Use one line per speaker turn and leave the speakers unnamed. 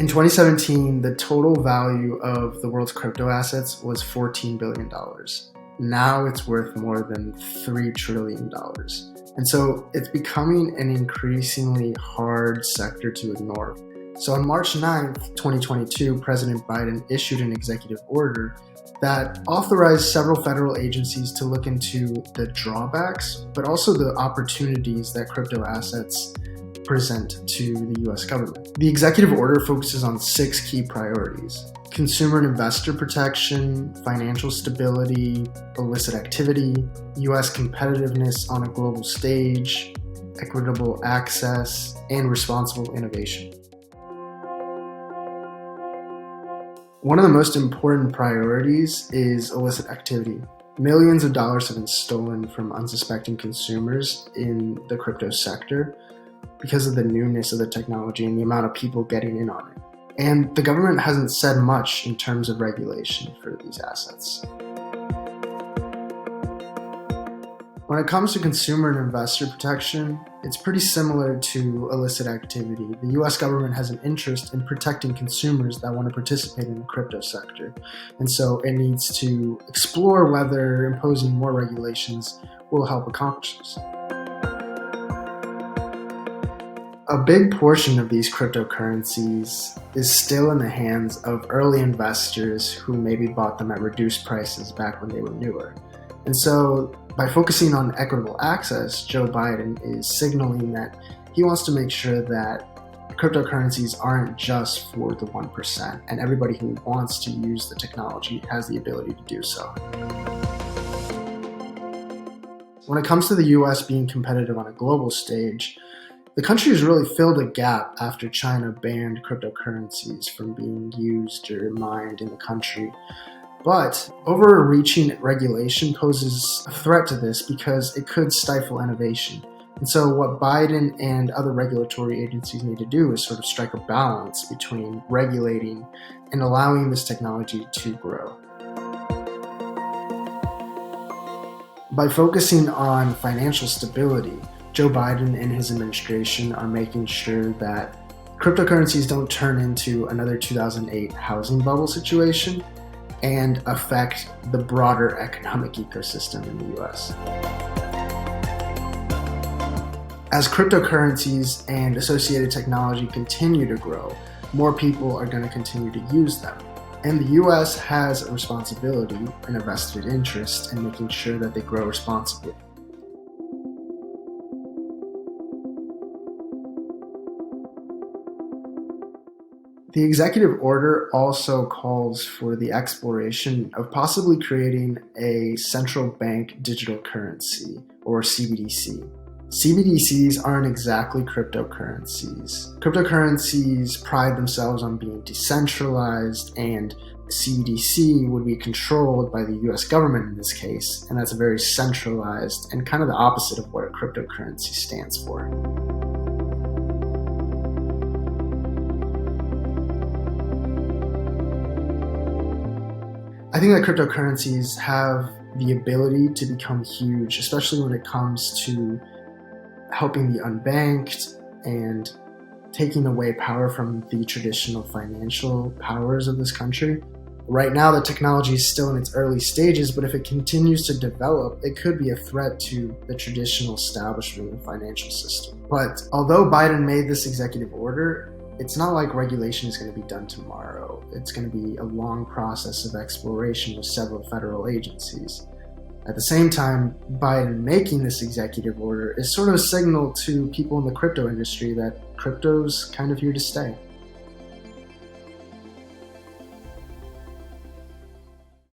In 2017, the total value of the world's crypto assets was $14 billion. Now it's worth more than $3 trillion. And so it's becoming an increasingly hard sector to ignore. So on March 9th, 2022, President Biden issued an executive order that authorized several federal agencies to look into the drawbacks, but also the opportunities that crypto assets present to the US government. The executive order focuses on 6 key priorities: consumer and investor protection, financial stability, illicit activity, US competitiveness on a global stage, equitable access, and responsible innovation. One of the most important priorities is illicit activity. Millions of dollars have been stolen from unsuspecting consumers in the crypto sector because of the newness of the technology and the amount of people getting in on it. And the government hasn't said much in terms of regulation for these assets. When it comes to consumer and investor protection, it's pretty similar to illicit activity. The US government has an interest in protecting consumers that want to participate in the crypto sector. And so it needs to explore whether imposing more regulations will help accomplish this. A big portion of these cryptocurrencies is still in the hands of early investors who maybe bought them at reduced prices back when they were newer. And so by focusing on equitable access, Joe Biden is signaling that he wants to make sure that cryptocurrencies aren't just for the 1%, and everybody who wants to use the technology has the ability to do so. When it comes to the US being competitive on a global stage, the country has really filled a gap after China banned cryptocurrencies from being used or mined in the country. But overreaching regulation poses a threat to this because it could stifle innovation. And so what Biden and other regulatory agencies need to do is sort of strike a balance between regulating and allowing this technology to grow. By focusing on financial stability, Joe Biden and his administration are making sure that cryptocurrencies don't turn into another 2008 housing bubble situation and affect the broader economic ecosystem in the US. As cryptocurrencies and associated technology continue to grow, more people are going to continue to use them. And the US has a responsibility and a vested interest in making sure that they grow responsibly. The executive order also calls for the exploration of possibly creating a central bank digital currency, or CBDC. CBDCs aren't exactly cryptocurrencies. Cryptocurrencies pride themselves on being decentralized, and CBDC would be controlled by the US government in this case, and that's very centralized and kind of the opposite of what a cryptocurrency stands for. I think that cryptocurrencies have the ability to become huge, especially when it comes to helping the unbanked and taking away power from the traditional financial powers of this country. Right now, the technology is still in its early stages, but if it continues to develop, it could be a threat to the traditional establishment and financial system. But although Biden made this executive order, it's not like regulation is going to be done tomorrow. It's going to be a long process of exploration with several federal agencies. At the same time, Biden making this executive order is sort of a signal to people in the crypto industry that crypto's kind of here to stay.